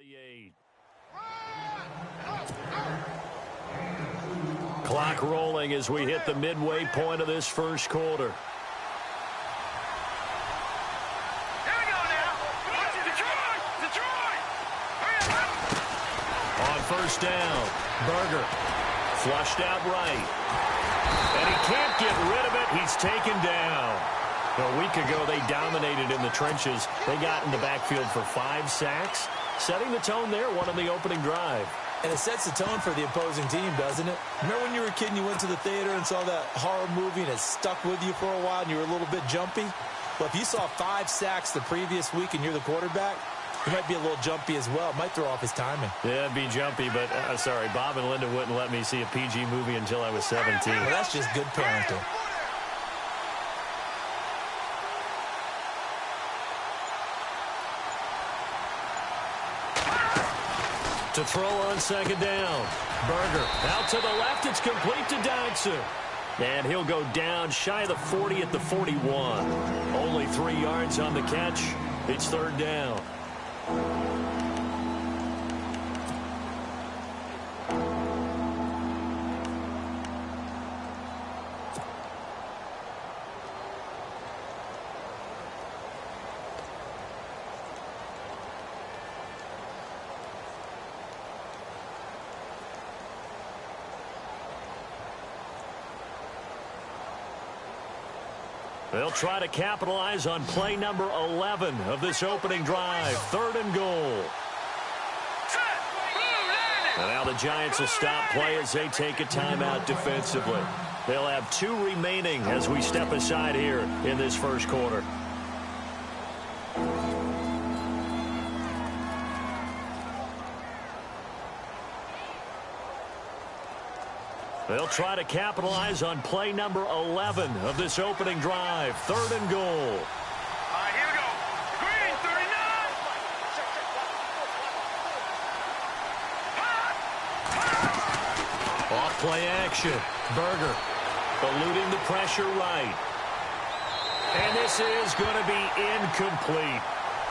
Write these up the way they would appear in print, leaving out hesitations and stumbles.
48. Clock rolling as we hit the midway point of this first quarter. On first down, Berger flushed out right. And he can't get rid of it. He's taken down. A week ago, they dominated in the trenches. They got in the backfield for 5 sacks, setting the tone there, one on the opening drive. And it sets the tone for the opposing team, doesn't it? Remember when you were a kid and you went to the theater and saw that horror movie and it stuck with you for a while and you were a little bit jumpy? Well, if you saw 5 sacks the previous week and you're the quarterback, you might be a little jumpy as well. It might throw off his timing. Yeah, it'd be jumpy, but sorry, Bob and Linda wouldn't let me see a PG movie until I was 17. Well, that's just good parenting. To throw on second down. Berger out to the left. It's complete to Dodson. And he'll go down shy of the 40 at the 41. Only 3 yards on the catch. It's third down. They'll try to capitalize on play number 11 of this opening drive. Third and goal. And now the Giants will stop play as they take a timeout defensively. They'll have 2 remaining as we step aside here in this first quarter. They'll try to capitalize on play number 11 of this opening drive. Third and goal. All right, here we go. Green, 39. Off play action. Berger eluding the pressure right. And this is going to be incomplete.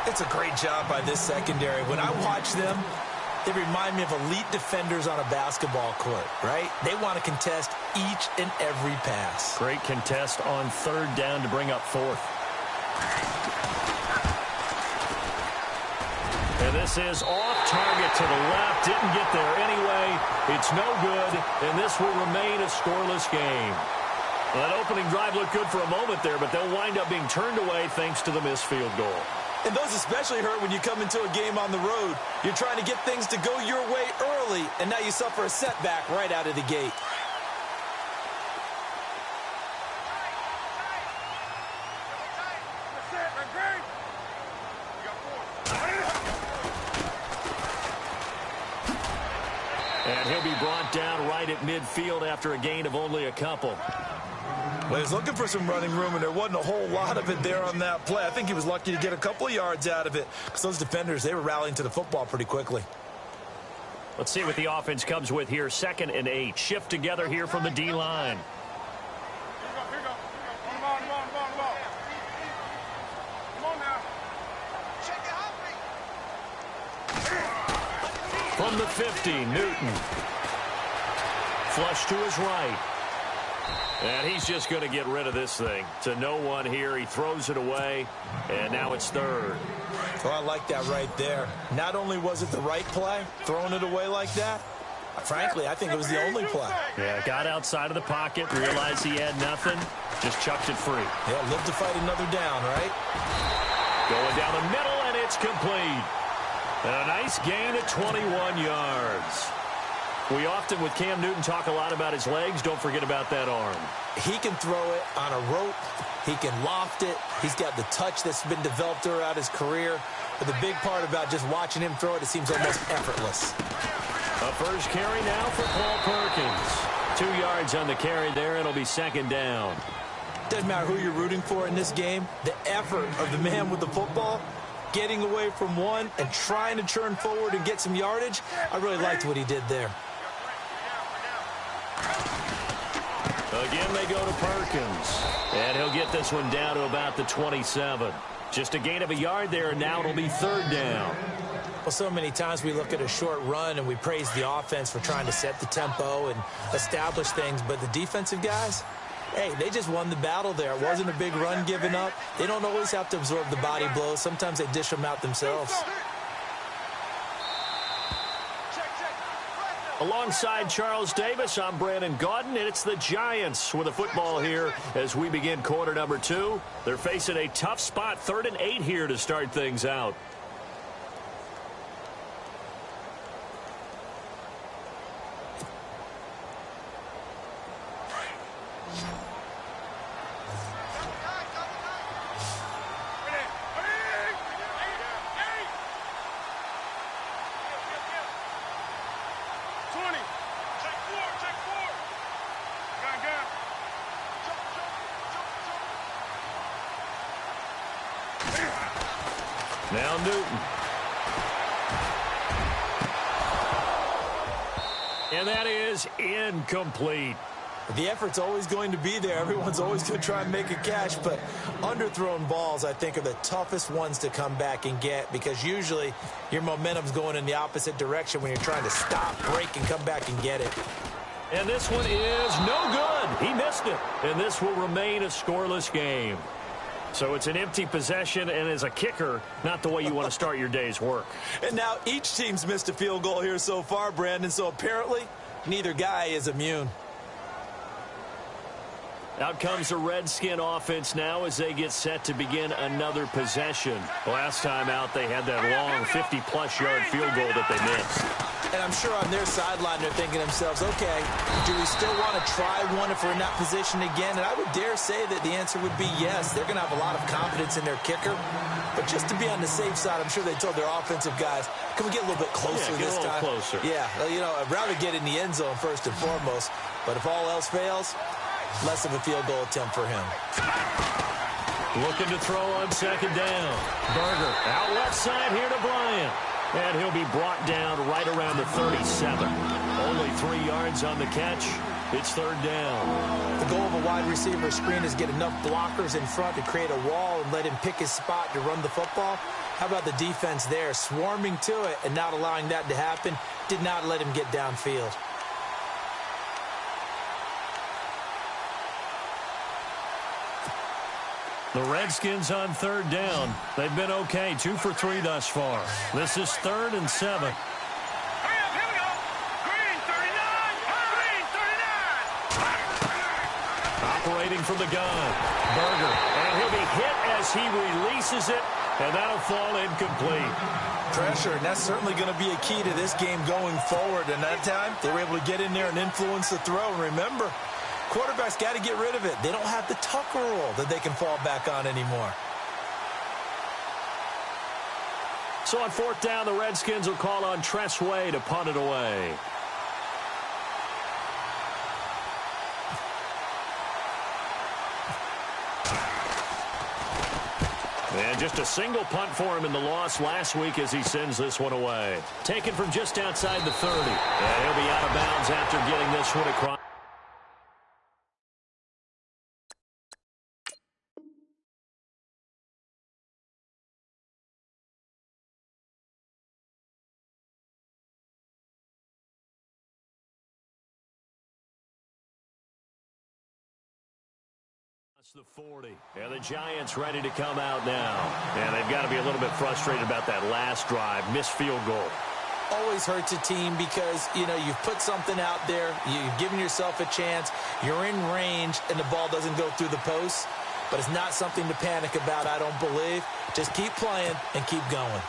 It's a great job by this secondary. When I watch them, they remind me of elite defenders on a basketball court, right? They want to contest each and every pass. Great contest on third down to bring up fourth. And this is off target to the left. Didn't get there anyway. It's no good, and this will remain a scoreless game. Well, that opening drive looked good for a moment there, but they'll wind up being turned away thanks to the missed field goal. And those especially hurt when you come into a game on the road. You're trying to get things to go your way early, and now you suffer a setback right out of the gate. And he'll be brought down right at midfield after a gain of only a couple. Well, he was looking for some running room, and there wasn't a whole lot of it there on that play. I think he was lucky to get a couple of yards out of it because those defenders, they were rallying to the football pretty quickly. Let's see what the offense comes with here. 2nd and 8. Shift together here from the D-line. Here we go. Come on now. From the 50, Newton. Flush to his right. And he's just going to get rid of this thing. To no one here. He throws it away, and now it's third. Oh, I like that right there. Not only was it the right play, throwing it away like that, frankly, I think it was the only play. Yeah, got outside of the pocket, realized he had nothing, just chucked it free. Yeah, live to fight another down, right? Going down the middle, and it's complete. And a nice gain of 21 yards. We often, with Cam Newton, talk a lot about his legs. Don't forget about that arm. He can throw it on a rope. He can loft it. He's got the touch that's been developed throughout his career. But the big part about just watching him throw it, it seems almost effortless. A first carry now for Paul Perkins. 2 yards on the carry there. It'll be second down. Doesn't matter who you're rooting for in this game. The effort of the man with the football, getting away from one and trying to turn forward and get some yardage, I really liked what he did there. Again, they go to Perkins. And he'll get this one down to about the 27. Just a gain of a yard there, and now it'll be third down. Well, so many times we look at a short run and we praise the offense for trying to set the tempo and establish things, but the defensive guys, hey, they just won the battle there. It wasn't a big run given up. They don't always have to absorb the body blows. Sometimes they dish them out themselves. Alongside Charles Davis, I'm Brandon Gaudin, and it's the Giants with a football here as we begin quarter number 2. They're facing a tough spot, 3rd and 8 here to start things out. Now Newton. And that is incomplete. The effort's always going to be there. Everyone's always going to try and make a catch, but underthrown balls, I think, are the toughest ones to come back and get because usually your momentum's going in the opposite direction when you're trying to stop, break, and come back and get it. And this one is no good. He missed it. And this will remain a scoreless game. So it's an empty possession, and as a kicker, not the way you want to start your day's work. And now each team's missed a field goal here so far, Brandon, so apparently neither guy is immune. Out comes the Redskin offense now as they get set to begin another possession. Last time out, they had that long 50-plus yard field goal that they missed. And I'm sure on their sideline they're thinking to themselves, okay, do we still want to try one if we're in that position again? And I would dare say that the answer would be yes. They're going to have a lot of confidence in their kicker. But just to be on the safe side, I'm sure they told their offensive guys, can we get a little bit closer this time? Closer. Yeah, you know, I'd rather get in the end zone first and foremost. But if all else fails, less of a field goal attempt for him. Looking to throw on 2nd down. Berger out left side here to Bryant. And he'll be brought down right around the 37. Only 3 yards on the catch. It's 3rd down. The goal of a wide receiver screen is get enough blockers in front to create a wall and let him pick his spot to run the football. How about the defense there? Swarming to it and not allowing that to happen. Did not let him get downfield. The Redskins on 3rd down. They've been okay, 2 for 3 thus far. This is 3rd and 7. Hurry up, here we go. Green 39. Green 39. Operating from the gun. Berger. And he'll be hit as he releases it. And that'll fall incomplete. Pressure, and that's certainly going to be a key to this game going forward. And that time, they were able to get in there and influence the throw. And remember, quarterback's got to get rid of it. They don't have the Tucker rule that they can fall back on anymore. So on 4th down, the Redskins will call on Tress Way to punt it away. And just a single punt for him in the loss last week as he sends this one away. Taken from just outside the 30. And he'll be out of bounds after getting this one across. The 40. And the Giants ready to come out now. And they've got to be a little bit frustrated about that last drive. Missed field goal. Always hurts a team because, you know, you've put something out there. You've given yourself a chance. You're in range, and the ball doesn't go through the posts. But it's not something to panic about, I don't believe. Just keep playing and keep going.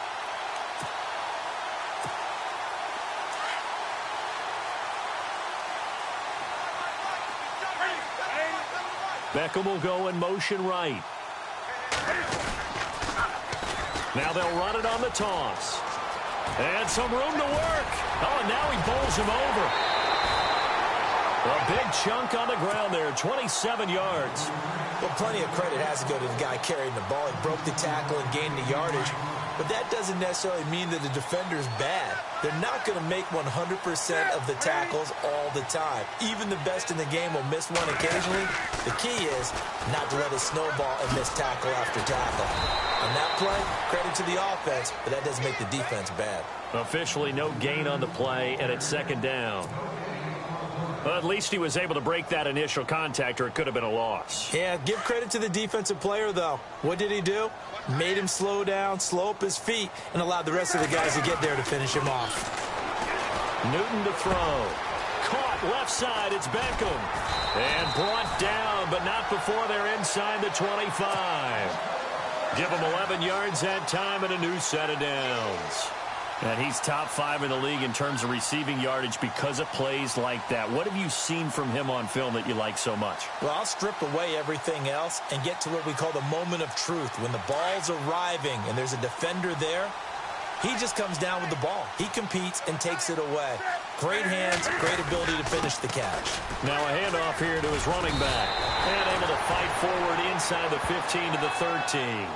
Beckham will go in motion right. Now they'll run it on the toss. And some room to work. Oh, and now he bowls him over. A big chunk on the ground there, 27 yards. Well, plenty of credit has to go to the guy carrying the ball. He broke the tackle and gained the yardage. But that doesn't necessarily mean that the defender's bad. They're not going to make 100% of the tackles all the time. Even the best in the game will miss one occasionally. The key is not to let it snowball and miss tackle after tackle. On that play, credit to the offense, but that doesn't make the defense bad. Officially no gain on the play, and it's second down. Well, at least he was able to break that initial contact, or it could have been a loss. Yeah, give credit to the defensive player, though. What did he do? Made him slow down, slow up his feet, and allowed the rest of the guys to get there to finish him off. Newton to throw. Caught left side. It's Beckham. And brought down, but not before they're inside the 25. Give him 11 yards that time and a new set of downs. And he's top 5 in the league in terms of receiving yardage because of plays like that. What have you seen from him on film that you like so much? Well, I'll strip away everything else and get to what we call the moment of truth. When the ball's arriving and there's a defender there, he just comes down with the ball. He competes and takes it away. Great hands, great ability to finish the catch. Now a handoff here to his running back. And able to fight forward inside the 15 to the 13.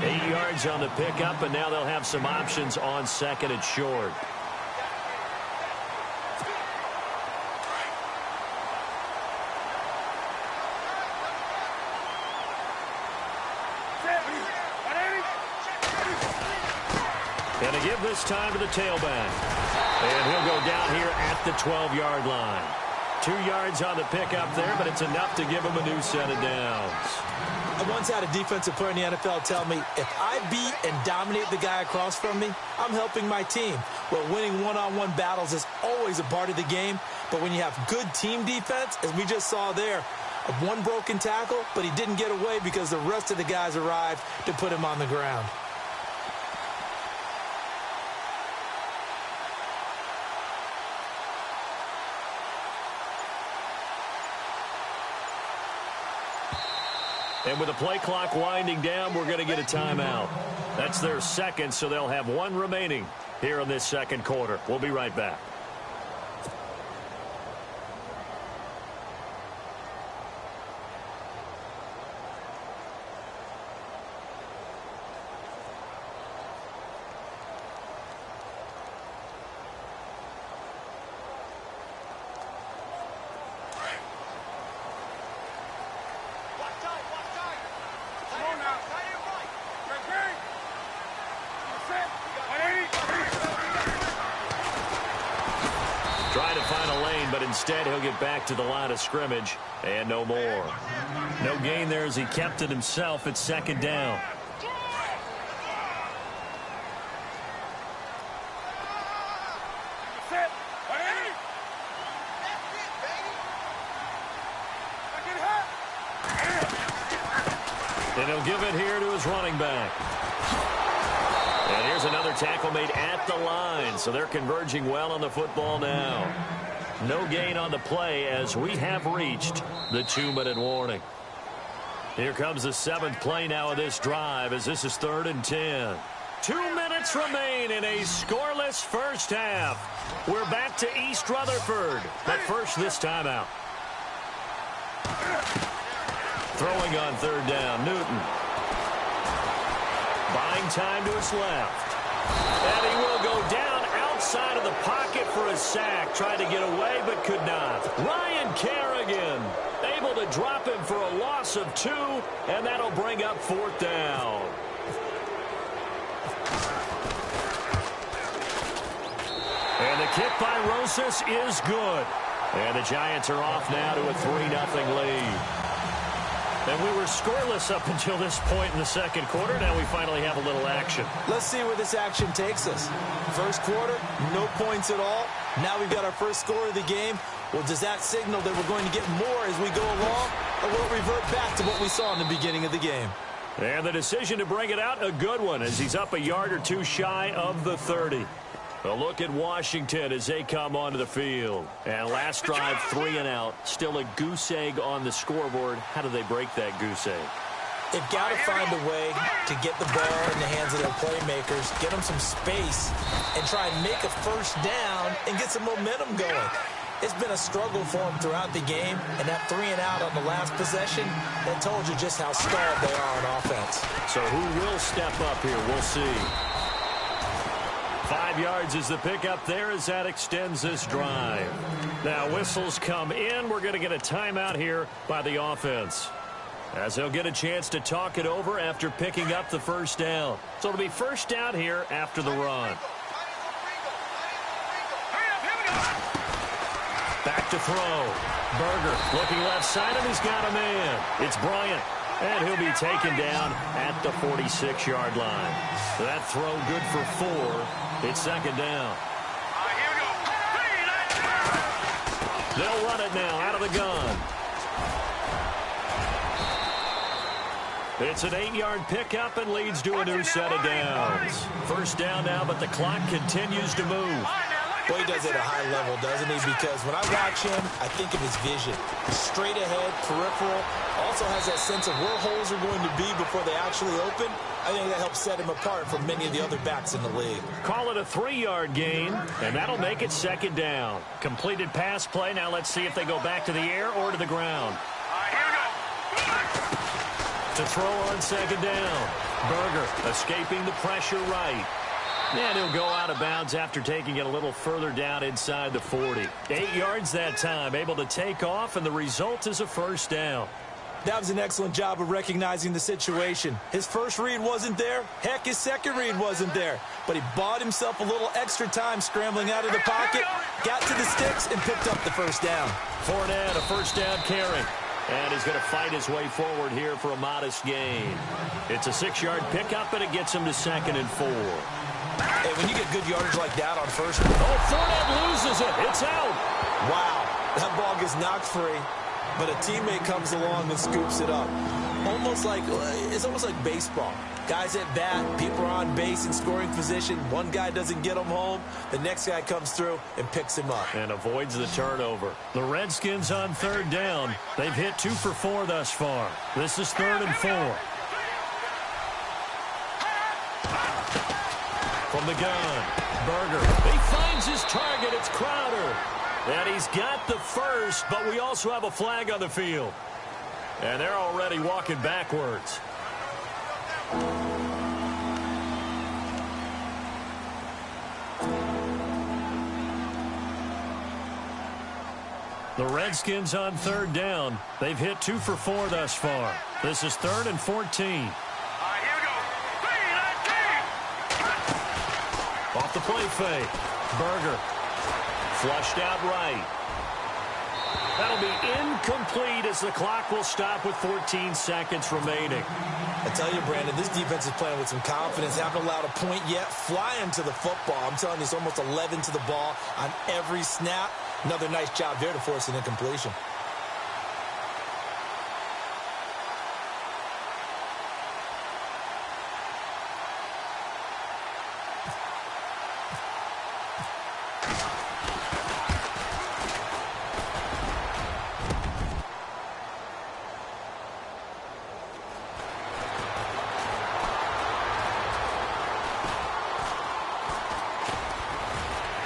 8 yards on the pickup, and now they'll have some options on second and short. And to give this time to the tailback. And he'll go down here at the 12-yard line. 2 yards on the pickup there, but it's enough to give him a new set of downs. I once had a defensive player in the NFL tell me, if I beat and dominate the guy across from me, I'm helping my team. Well, winning one-on-one battles is always a part of the game, but when you have good team defense, as we just saw there, one broken tackle, but he didn't get away because the rest of the guys arrived to put him on the ground. And with the play clock winding down, we're going to get a timeout. That's their second, so they'll have one remaining here in this second quarter. We'll be right back. Trying to find a lane, but instead he'll get back to the line of scrimmage and no more. No gain there as he kept it himself at second down. And he'll give it here to his running back. And here's another tackle made at the line, so they're converging well on the football now. No gain on the play as we have reached the 2-minute warning. Here comes the 7th play now of this drive as this is 3rd and 10. 2 minutes remain in a scoreless first half. We're back to East Rutherford, but first this timeout. Throwing on 3rd down, Newton. Buying time to his left. And he will go down outside of the pocket for a sack. Tried to get away, but could not. Ryan Kerrigan able to drop him for a loss of 2, and that'll bring up 4th down. And the kick by Rosas is good. And the Giants are off now to a 3-0 lead. And we were scoreless up until this point in the second quarter. Now we finally have a little action. Let's see where this action takes us. First quarter, no points at all. Now we've got our first score of the game. Well, does that signal that we're going to get more as we go along? Or will it revert back to what we saw in the beginning of the game? And the decision to bring it out, a good one, as he's up a yard or two shy of the 30. A look at Washington as they come onto the field. And last drive, 3 and out. Still a goose egg on the scoreboard. How do they break that goose egg? They've got to find a way to get the ball in the hands of their playmakers, get them some space, and try and make a first down and get some momentum going. It's been a struggle for them throughout the game, and that 3 and out on the last possession, that told you just how stalled they are on offense. So who will step up here? We'll see. 5 yards is the pickup there as that extends this drive. Now whistles come in. We're going to get a timeout here by the offense. as they'll get a chance to talk it over after picking up the first down. So it'll be first down here after the run. Back to throw. Berger looking left side, and he's got a man. It's Bryant, and he'll be taken down at the 46-yard line. That throw good for 4. It's second down. They'll run it now out of the gun. It's an 8-yard pickup and leads to a new set of downs. First down now, but the clock continues to move. Boy, he does it at a high level, doesn't he? Because when I watch him, I think of his vision. Straight ahead, peripheral. Also has that sense of where holes are going to be before they actually open. I think that helps set him apart from many of the other backs in the league. Call it a 3-yard gain, and that'll make it second down. Completed pass play. Now let's see if they go back to the air or to the ground. To throw on second down. Berger escaping the pressure right. And he'll go out of bounds after taking it a little further down inside the 40. 8 yards that time, able to take off, and the result is a first down. That was an excellent job of recognizing the situation. His first read wasn't there. Heck, his second read wasn't there. But he bought himself a little extra time scrambling out of the pocket, got to the sticks, and picked up the first down. Fournette, a first down carry. And he's going to fight his way forward here for a modest gain. It's a 6-yard pickup, and it gets him to 2nd and 4. Hey, when you get good yardage like that on first... Oh, Fournette loses it. It's out. Wow. That ball gets knocked free, but a teammate comes along and scoops it up. It's almost like baseball. Guys at bat, people are on base in scoring position. One guy doesn't get him home. The next guy comes through and picks him up. And avoids the turnover. The Redskins on third down. They've hit 2 for 4 thus far. This is 3rd and 4. From the gun, Berger. He finds his target. It's Crowder. And he's got the first, but we also have a flag on the field. And they're already walking backwards. The Redskins on third down. They've hit 2 for 4 thus far. This is 3rd and 14. Off the play fake. Berger. Flushed out right. That'll be incomplete as the clock will stop with 14 seconds remaining. I tell you, Brandon, this defense is playing with some confidence. Haven't allowed a point yet. Flying to the football. I'm telling you, it's almost 11 to the ball on every snap. Another nice job there to force an incompletion.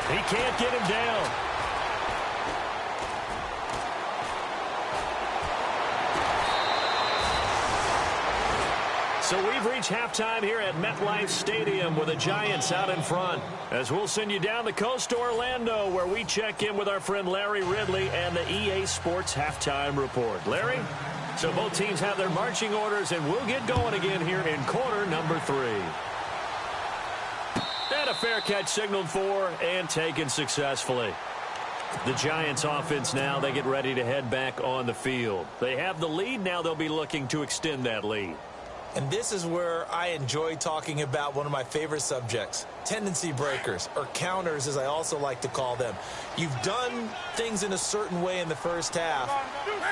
He can't get him down. So we've reached halftime here at MetLife Stadium with the Giants out in front. As we'll send you down the coast to Orlando, where we check in with our friend Larry Ridley and the EA Sports Halftime Report. Larry? So both teams have their marching orders, and we'll get going again here in quarter number 3. And a fair catch signaled for and taken successfully. The Giants offense now, they get ready to head back on the field. They have the lead. Now they'll be looking to extend that lead. And this is where I enjoy talking about one of my favorite subjects, tendency breakers, or counters as I also like to call them. You've done things in a certain way in the first half,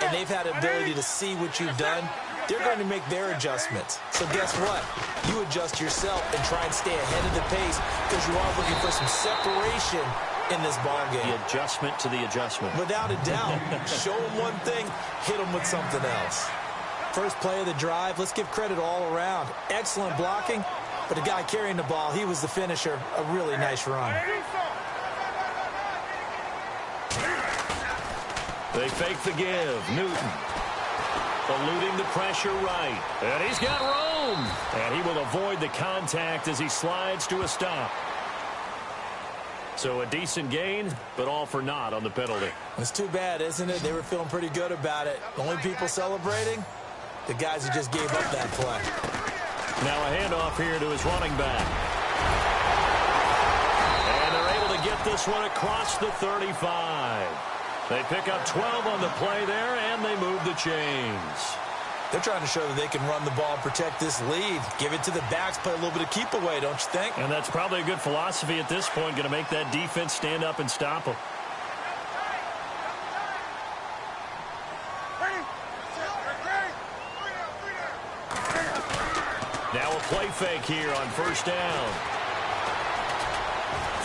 and they've had the ability to see what you've done. They're going to make their adjustments. So guess what? You adjust yourself and try and stay ahead of the pace because you are looking for some separation in this ball game. The adjustment to the adjustment. Without a doubt. Show them one thing, hit them with something else. First play of the drive, let's give credit all around. Excellent blocking, but the guy carrying the ball, he was the finisher. A really nice run. They fake the give. Newton eluding the pressure right. And he's got room. And he will avoid the contact as he slides to a stop. So a decent gain, but all for naught on the penalty. It's too bad, isn't it? They were feeling pretty good about it. The only people celebrating, the guys who just gave up that play. Now a handoff here to his running back. And they're able to get this one across the 35. They pick up 12 on the play there, and they move the chains. They're trying to show that they can run the ball and protect this lead. Give it to the backs, play a little bit of keep away, don't you think? And that's probably a good philosophy at this point, going to make that defense stand up and stop them. Now a play fake here on first down.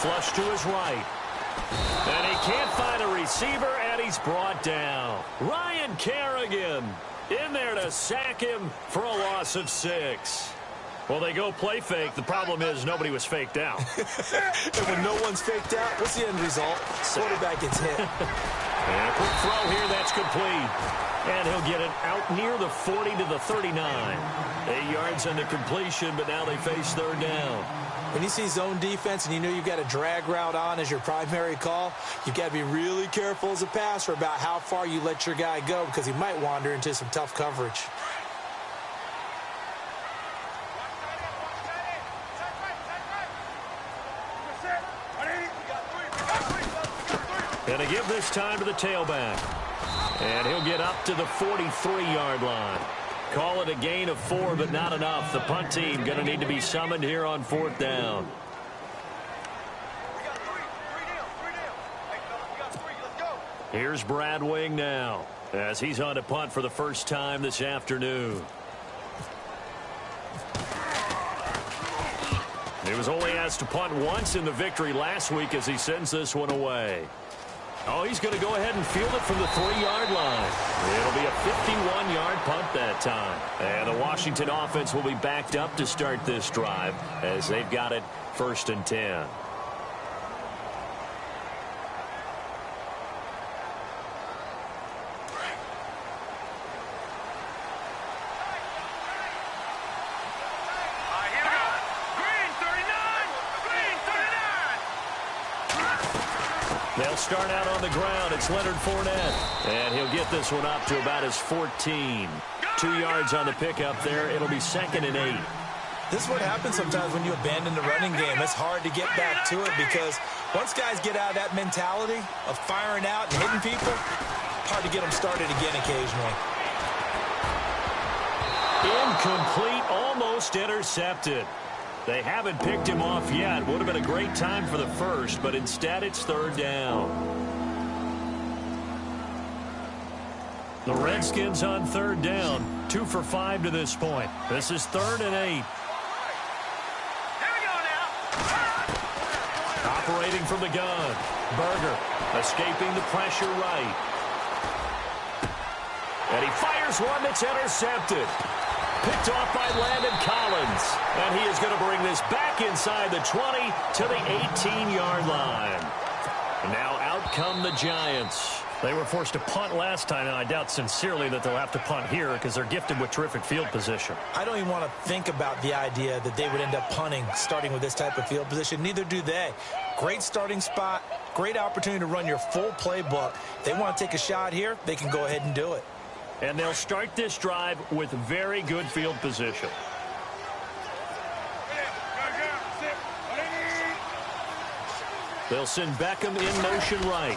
Flush to his right. And he can't find a receiver, and he's brought down. Ryan Kerrigan in there to sack him for a loss of 6. Well, they go play fake. The problem is nobody was faked out. And when no one's faked out, what's the end result? Quarterback gets hit. And a quick throw here, that's complete. And he'll get it out near the 40 to the 39. 8 yards on the completion, but now they face third down. When you see zone defense and you know you've got a drag route on as your primary call, you've got to be really careful as a passer about how far you let your guy go because he might wander into some tough coverage. And to give this time to the tailback. And he'll get up to the 43-yard line. Call it a gain of 4, but not enough. The punt team going to need to be summoned here on fourth down. Here's Brad Wing now as he's on to punt for the first time this afternoon. He was only asked to punt once in the victory last week as he sends this one away. Oh, he's going to go ahead and field it from the 3-yard line. It'll be a 51-yard punt that time. And the Washington offense will be backed up to start this drive as they've got it 1st and 10. They'll start out on the ground. It's Leonard Fournette. And he'll get this one up to about his 14. 2 yards on the pickup there. It'll be 2nd and 8. This is what happens sometimes when you abandon the running game. It's hard to get back to it because once guys get out of that mentality of firing out and hitting people, hard to get them started again occasionally. Incomplete, almost intercepted. They haven't picked him off yet. Would have been a great time for the first, but instead it's third down. The Redskins on third down. 2 for 5 to this point. This is 3rd and 8. Operating from the gun. Berger escaping the pressure right. And he fires one that's intercepted. Picked off by Landon Collins. And he is going to bring this back inside the 20 to the 18-yard line. And now out come the Giants. They were forced to punt last time, and I doubt sincerely that they'll have to punt here because they're gifted with terrific field position. I don't even want to think about the idea that they would end up punting starting with this type of field position. Neither do they. Great starting spot, great opportunity to run your full playbook. If they want to take a shot here, they can go ahead and do it. And they'll start this drive with very good field position. They'll send Beckham in motion right.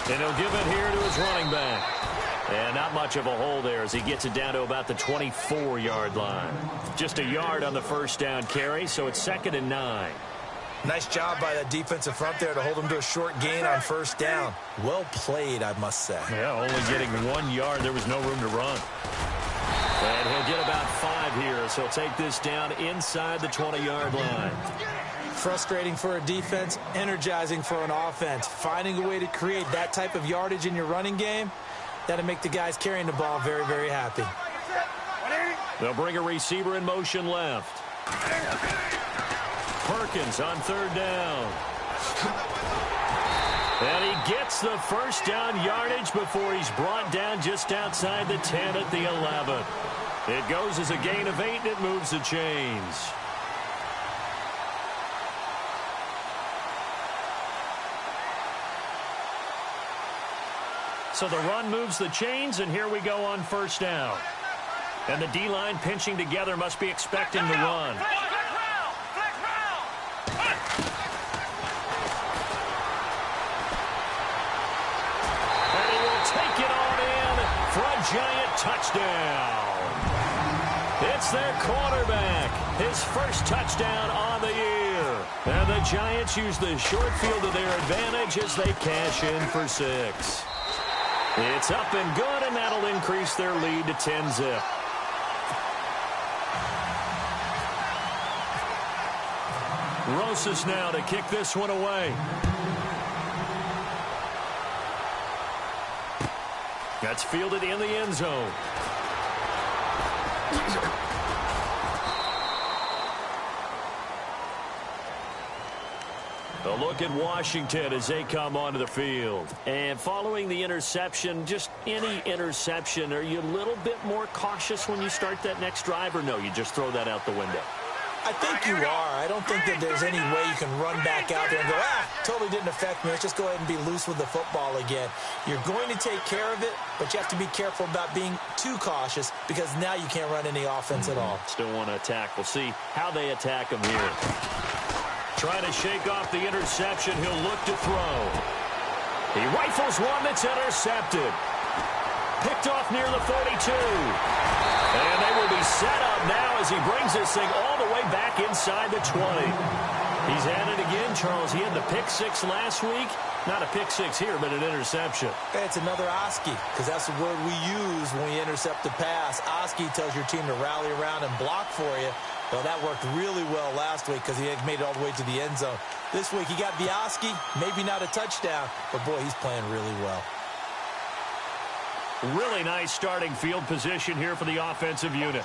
And he'll give it here to his running back. And not much of a hole there as he gets it down to about the 24-yard line. Just a yard on the first down carry, so it's 2nd and 9. Nice job by that defensive front there to hold him to a short gain on first down. Well played, I must say. Yeah, only getting 1 yard. There was no room to run. And he'll get about 5 here, so he'll take this down inside the 20-yard line. Frustrating for a defense, energizing for an offense. Finding a way to create that type of yardage in your running game, that'll make the guys carrying the ball very, very happy. They'll bring a receiver in motion left. Perkins on third down. And he gets the first down yardage before he's brought down just outside the 10 at the 11. It goes as a gain of 8, and it moves the chains. So the run moves the chains, and here we go on first down. And the D-line pinching together must be expecting the run. And he will take it on in for a giant touchdown. It's their quarterback. His first touchdown on the year. And the Giants use the short field to their advantage as they cash in for 6. It's up and good, and that'll increase their lead to 10-zip. Rosas now to kick this one away. That's fielded in the end zone. A look at Washington as they come onto the field. And following the interception, just any interception, are you a little bit more cautious when you start that next drive, or no, you just throw that out the window? I think you are. I don't think that there's any way you can run back out there and go, totally didn't affect me. Let's just go ahead and be loose with the football again. You're going to take care of it, but you have to be careful about being too cautious because now you can't run any offense at all. Still want to attack. We'll see how they attack him here. Trying to shake off the interception. He'll look to throw. He rifles one that's intercepted. Picked off near the 42. And they will be set up now as he brings this thing all the way back inside the 20. He's at it again, Charles. He had the pick 6 last week. Not a pick 6 here, but an interception. It's another Oski, because that's the word we use when we intercept the pass. Oski tells your team to rally around and block for you. Well, that worked really well last week because he made it all the way to the end zone. This week he got the Oski, maybe not a touchdown, but boy, he's playing really well. Really nice starting field position here for the offensive unit.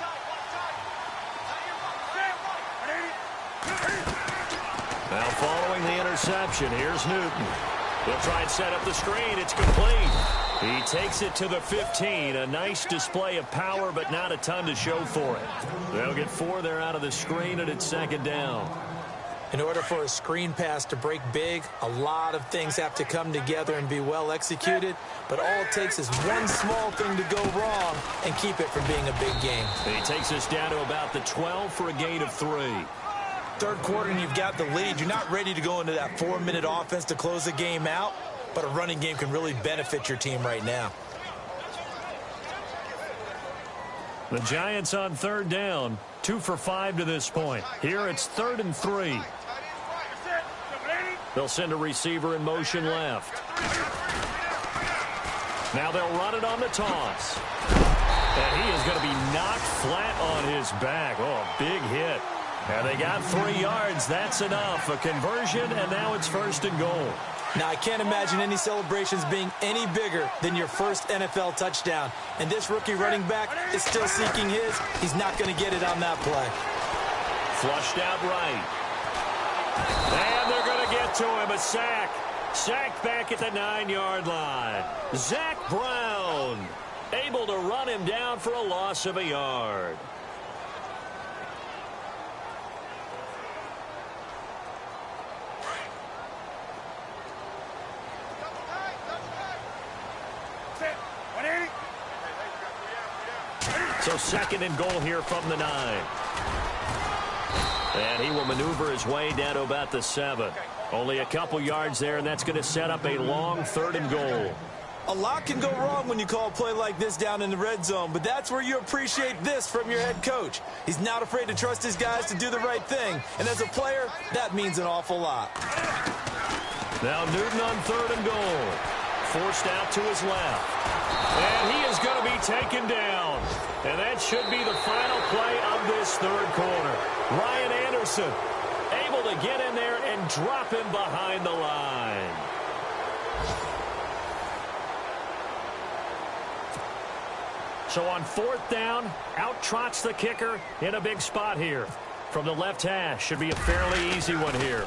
Now following the interception, here's Newton. He'll try and set up the screen. It's complete. He takes it to the 15. A nice display of power, but not a ton to show for it. They'll get 4 there out of the screen, and it's second down. In order for a screen pass to break big, a lot of things have to come together and be well executed, but all it takes is one small thing to go wrong and keep it from being a big game. And he takes us down to about the 12 for a gain of 3. Third quarter and you've got the lead. You're not ready to go into that 4-minute offense to close the game out, but a running game can really benefit your team right now. The Giants on third down, 2 for 5 to this point. Here it's 3rd and 3. They'll send a receiver in motion left. Now they'll run it on the toss. And he is going to be knocked flat on his back. Oh, a big hit. And they got 3 yards. That's enough. A conversion, and now it's 1st and goal. Now, I can't imagine any celebrations being any bigger than your first NFL touchdown. And this rookie running back is still seeking his. He's not going to get it on that play. Flushed out right. And they're going to get to him. A sack. Sacked back at the 9-yard line. Zach Brown able to run him down for a loss of a yard. So 2nd and goal here from the 9. And he will maneuver his way down to about the 7. Only a couple yards there, and that's going to set up a long 3rd and goal. A lot can go wrong when you call a play like this down in the red zone, but that's where you appreciate this from your head coach. He's not afraid to trust his guys to do the right thing, and as a player, that means an awful lot. Now Newton on 3rd and goal. Forced out to his left. And he is going to be taken down. And that should be the final play of this 3rd quarter. Ryan Anderson able to get in there and drop him behind the line. So on 4th down, out trots the kicker in a big spot here. From the left hash, should be a fairly easy one here.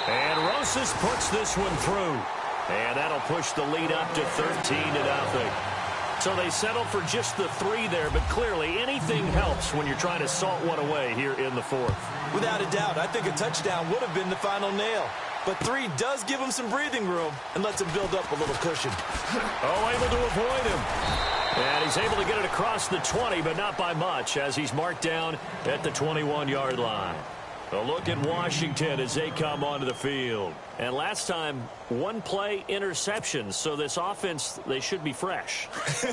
And Rosas puts this one through. And that'll push the lead up to 13-0. So they settled for just the 3 there, but clearly anything helps when you're trying to salt one away here in the 4th. Without a doubt, I think a touchdown would have been the final nail. But 3 does give him some breathing room and lets him build up a little cushion. Oh, able to avoid him. And he's able to get it across the 20, but not by much, as he's marked down at the 21-yard line. A look at Washington as they come onto the field. And last time, one play interception. So this offense, they should be fresh.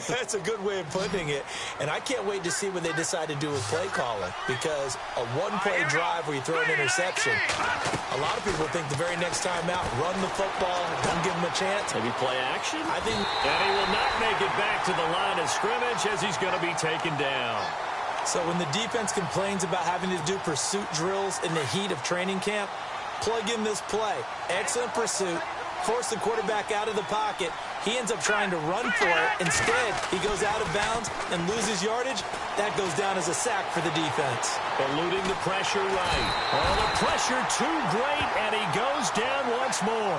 That's a good way of putting it. And I can't wait to see what they decide to do with play calling. Because a one-play drive where you throw an interception, a lot of people think the very next time out, run the football, don't give them a chance. Maybe play action? I think. And he will not make it back to the line of scrimmage as he's going to be taken down. So when the defense complains about having to do pursuit drills in the heat of training camp, plug in this play. Excellent pursuit. Force the quarterback out of the pocket. He ends up trying to run for it. Instead, he goes out of bounds and loses yardage. That goes down as a sack for the defense. Eluding the pressure right. Oh, the pressure too great, and he goes down once more.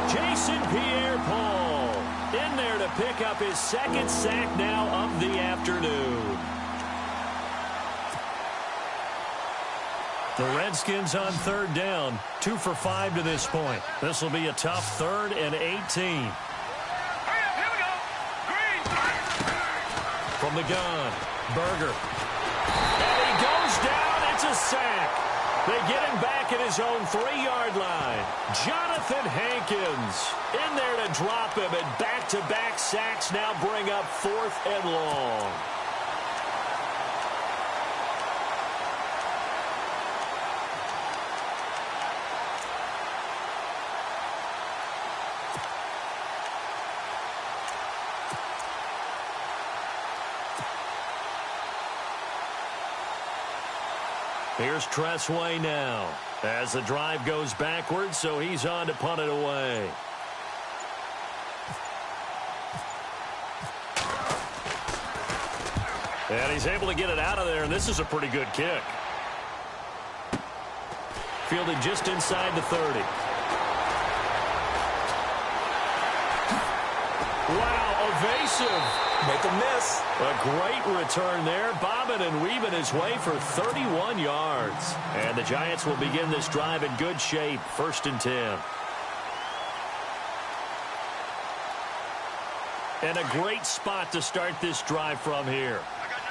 Jason Pierre-Paul in there to pick up his second sack now of the afternoon. The Redskins on third down, 2 for 5 to this point. This will be a tough 3rd and 18. Here we go. Green. From the gun, Berger. And he goes down. It's a sack. They get him back at his own 3-yard line. Jonathan Hankins in there to drop him, and back-to-back sacks now bring up 4th and long. Here's Tressway now as the drive goes backwards, so he's on to punt it away. And he's able to get it out of there, and this is a pretty good kick. Fielded just inside the 30. Wow, evasive. Make a miss. A great return there, bobbing and weaving his way for 31 yards. And the Giants will begin this drive in good shape, 1st and 10. And a great spot to start this drive from here. I got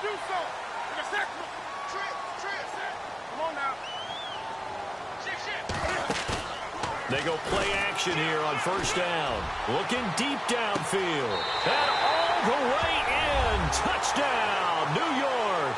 90. Do so. In a second. Trent. Come on now. Shift. They go play action here on 1st down. Looking deep downfield. And all the way in. Touchdown, New York.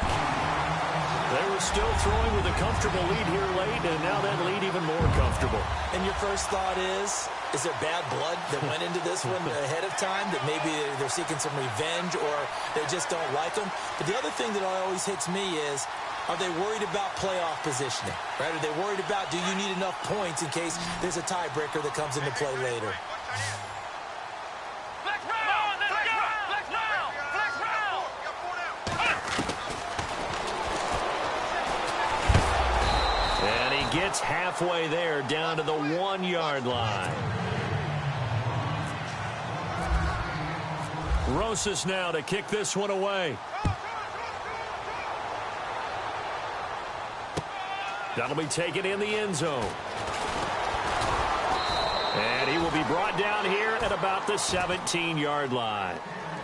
They were still throwing with a comfortable lead here late, and now that lead even more comfortable. And your first thought is there bad blood that went into this one ahead of time, that maybe they're seeking some revenge or they just don't like them? But the other thing that always hits me is, are they worried about playoff positioning? Right? Are they worried about, do you need enough points in case there's a tiebreaker that comes into play later? Flex round. Let's go. Flex round. Flex round. And he gets halfway there, down to the 1-yard line. Rosas now to kick this one away. That'll be taken in the end zone. And he will be brought down here at about the 17-yard line.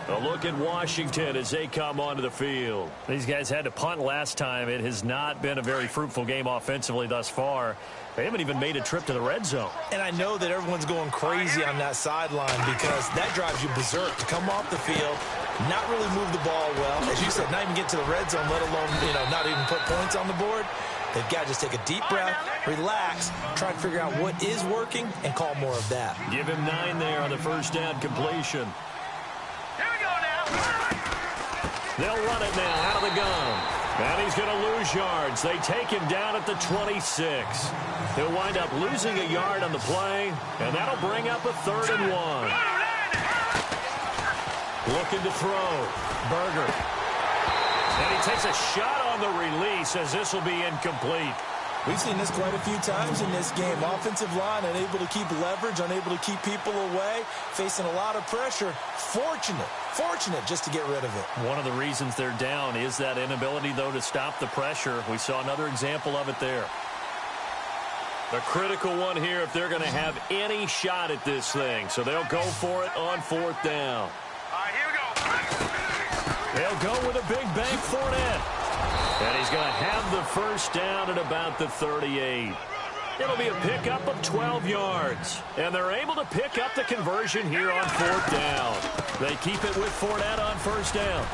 A look at Washington as they come onto the field. These guys had to punt last time. It has not been a very fruitful game offensively thus far. They haven't even made a trip to the red zone. And I know that everyone's going crazy on that sideline because that drives you berserk to come off the field, not really move the ball well. As you said, not even get to the red zone, let alone, not even put points on the board. They've got to just take a deep breath, relax, try and figure out what is working, and call more of that. Give him 9 there on the 1st down completion. Here we go now. They'll run it now out of the gun. And he's going to lose yards. They take him down at the 26. He'll wind up losing a yard on the play, and that'll bring up a 3rd and 1. Looking to throw. Berger. And he takes a shot on the release as this will be incomplete. We've seen this quite a few times in this game. Offensive line unable to keep leverage, unable to keep people away, facing a lot of pressure. Fortunate just to get rid of it. One of the reasons they're down is that inability, though, to stop the pressure. We saw another example of it there. A critical one here if they're going to have any shot at this thing. So they'll go for it on 4th down. All right, They'll go with a big bank Fournette. And he's going to have the first down at about the 38. It'll be a pickup of 12 yards. And they're able to pick up the conversion here on 4th down. They keep it with Fournette on 1st down.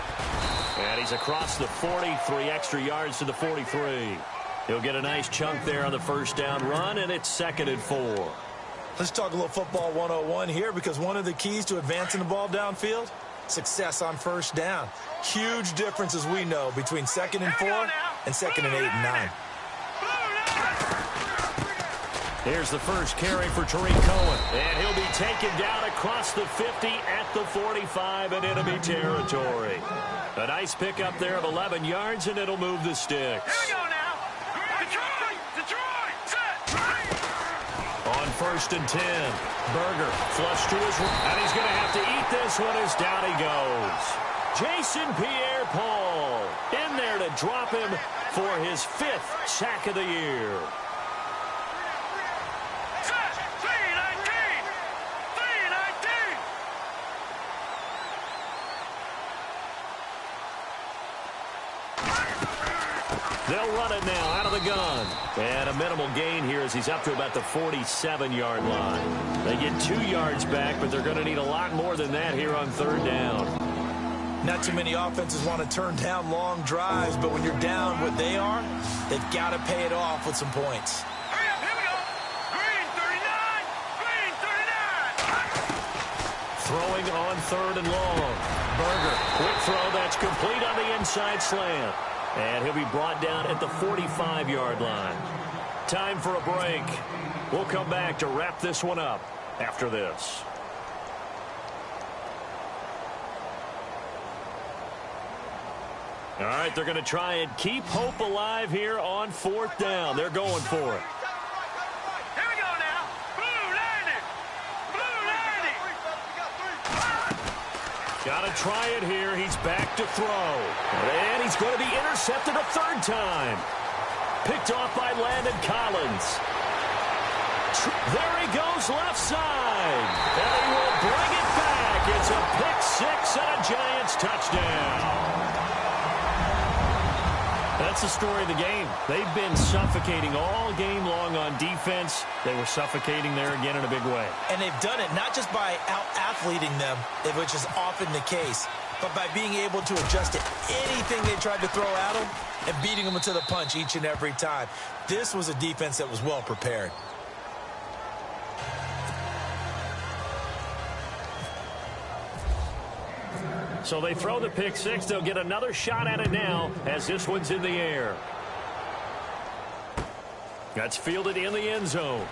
And he's across the 40, 3 extra yards to the 43. He'll get a nice chunk there on the 1st down run, and it's 2nd and 4. Let's talk a little football 101 here, because one of the keys to advancing the ball downfield, success on 1st down. Huge difference, as we know, between 2nd and 4 and 2nd and 8 and 9. Here's the first carry for Tariq Cohen. And he'll be taken down across the 50 at the 45 in enemy territory. A nice pickup there of 11 yards, and it'll move the sticks. Here we go now. Detroit, set. On 1st and 10, Berger flush to his right. And he's going to have to eat this one as down he goes. Jason Pierre-Paul in there to drop him for his 5th sack of the year. They'll run it now out of the gun. And a minimal gain here as he's up to about the 47-yard line. They get 2 yards back, but they're going to need a lot more than that here on 3rd down. Not too many offenses want to turn down long drives, but when you're down what they are, they've got to pay it off with some points. Hurry up, here we go. Green 39. Throwing on 3rd and long. Berger, quick throw that's complete on the inside slant. And he'll be brought down at the 45-yard line. Time for a break. We'll come back to wrap this one up after this. All right, they're going to try and keep hope alive here on 4th down. They're going for it. Here we go now. Blue 90. Got to try it here. He's back to throw. And he's going to be intercepted a 3rd time. Picked off by Landon Collins. There he goes left side. And he will bring it back. It's a pick 6 and a Giants touchdown. That's the story of the game. They've been suffocating all game long on defense. They were suffocating there again in a big way. And they've done it not just by out-athleting them, which is often the case, but by being able to adjust to anything they tried to throw at them and beating them to the punch each and every time. This was a defense that was well prepared. So they throw the pick 6. They'll get another shot at it now as this one's in the air. That's fielded in the end zone.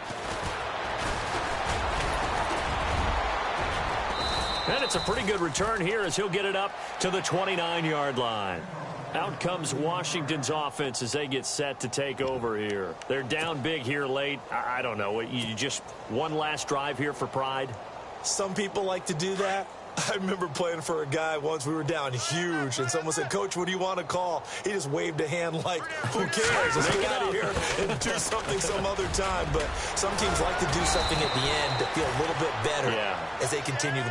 And it's a pretty good return here as he'll get it up to the 29-yard line. Out comes Washington's offense as they get set to take over here. They're down big here late. I don't know. You just one last drive here for pride? Some people like to do that. I remember playing for a guy once. We were down huge, and someone said, "Coach, what do you want to call?" He just waved a hand like, who cares? Let's get out of here and do something some other time. But some teams like to do something at the end to feel a little bit better as they continue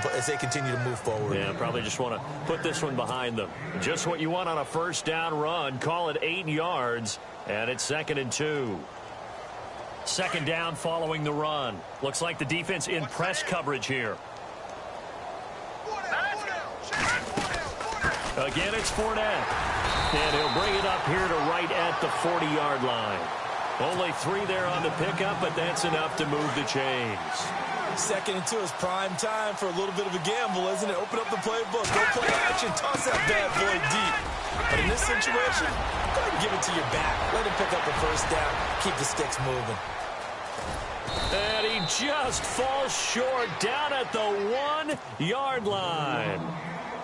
to move forward. Yeah, probably just want to put this one behind them. Just what you want on a 1st down run. Call it 8 yards, and it's 2nd and 2. 2nd down following the run. Looks like the defense in press coverage here. Again, it's Fournette. And he'll bring it up here to right at the 40-yard line. Only 3 there on the pickup, but that's enough to move the chains. 2nd and 2 is prime time for a little bit of a gamble, isn't it? Open up the playbook. Go play action. Toss that bad boy deep. But in this situation, go ahead and give it to your back. Let him pick up the 1st down. Keep the sticks moving. And he just falls short down at the 1-yard line.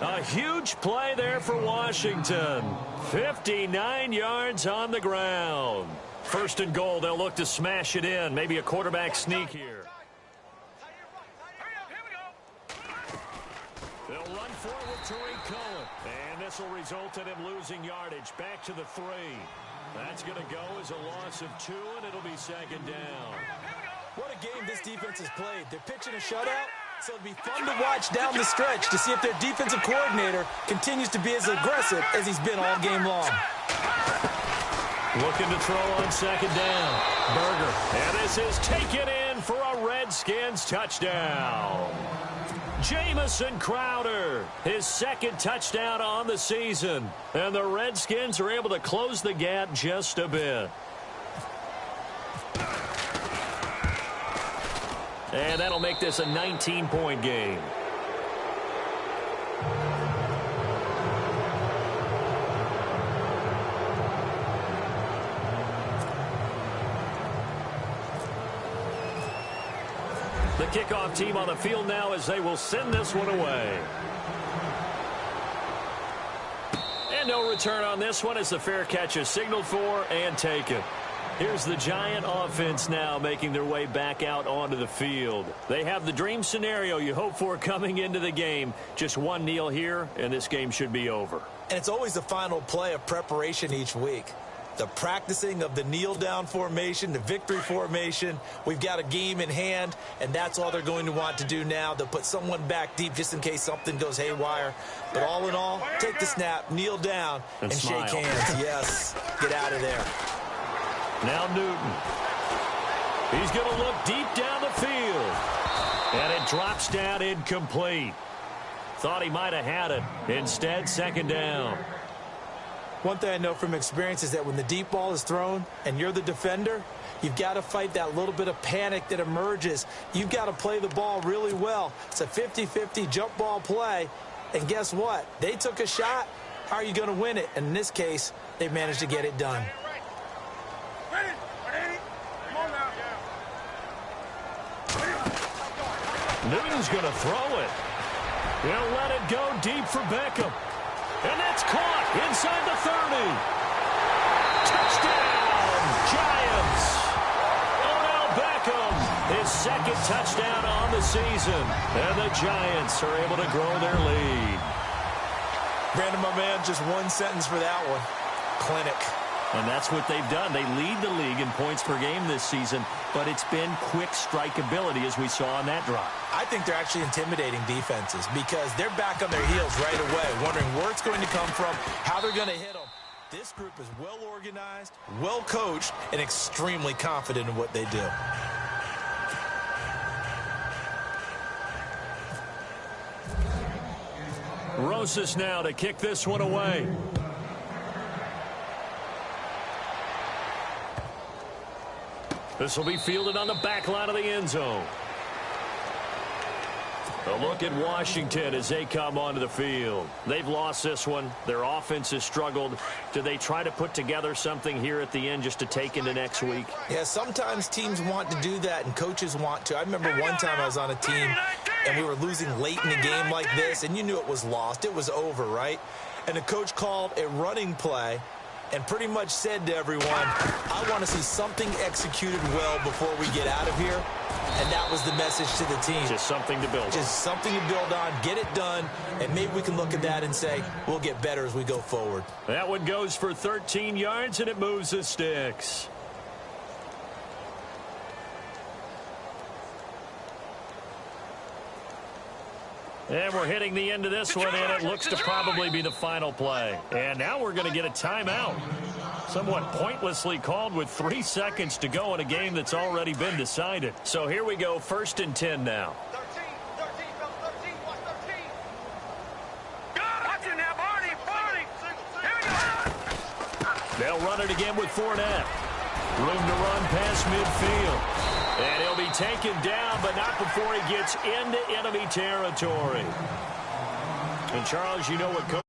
A huge play there for Washington. 59 yards on the ground. 1st and goal. They'll look to smash it in. Maybe a quarterback sneak here. They'll run forward with Tariq Cohen. And this will result in him losing yardage. Back to the 3. That's going to go as a loss of 2, and it'll be 2nd down. What a game this defense has played. They're pitching a shutout, So it'll be fun to watch down the stretch to see if their defensive coordinator continues to be as aggressive as he's been all game long. Looking to throw on second down. Berger. And this is taken in for a Redskins touchdown. Jamison Crowder, his second touchdown on the season. And the Redskins are able to close the gap just a bit. And that'll make this a 19-point game. The kickoff team on the field now as they will send this one away. And no return on this one as the fair catch is signaled for and taken. Here's the Giant offense now making their way back out onto the field. They have the dream scenario you hope for coming into the game. Just one kneel here, and this game should be over. And it's always the final play of preparation each week. The practicing of the kneel-down formation, the victory formation. We've got a game in hand, and that's all they're going to want to do now. They'll put someone back deep just in case something goes haywire. But all in all, take the snap, kneel down, and shake hands. Yes, get out of there. Now Newton. He's going to look deep down the field. And it drops down incomplete. Thought he might have had it. Instead, second down. One thing I know from experience is that when the deep ball is thrown and you're the defender, you've got to fight that little bit of panic that emerges. You've got to play the ball really well. It's a 50-50 jump ball play. And guess what? They took a shot. How are you going to win it? And in this case, they managed to get it done. Newton's going to throw it. He'll let it go deep for Beckham. And that's caught inside the 30. Touchdown, Giants. Odell Beckham, his second touchdown on the season. And the Giants are able to grow their lead. Brandon, my man, just one sentence for that one. Clinic. And that's what they've done. They lead the league in points per game this season, but it's been quick strike ability as we saw on that drive. I think they're actually intimidating defenses because they're back on their heels right away, wondering where it's going to come from, how they're going to hit them. This group is well organized, well coached, and extremely confident in what they do. Rosas now to kick this one away. This will be fielded on the back line of the end zone. A look at Washington as they come onto the field. They've lost this one. Their offense has struggled. Do they try to put together something here at the end just to take into next week? Yeah, sometimes teams want to do that and coaches want to. I remember one time I was on a team and we were losing late in a game like this, and you knew it was lost. It was over, right? And the coach called a running play and pretty much said to everyone, I want to see something executed well before we get out of here. And that was the message to the team. Just something to build on. Just something to build on, get it done, and maybe we can look at that and say, we'll get better as we go forward. That one goes for 13 yards, and it moves the sticks. And we're hitting the end of this one, and it looks to probably be the final play. And now we're going to get a timeout. Somewhat pointlessly called with 3 seconds to go in a game that's already been decided. So here we go, 1st and 10 now. 13, watch 13. Watch it now, Barney. Here we go. They'll run it again with Fournette. Room to run past midfield. And he'll be taken down, but not before he gets into enemy territory. And, Charles, you know what coach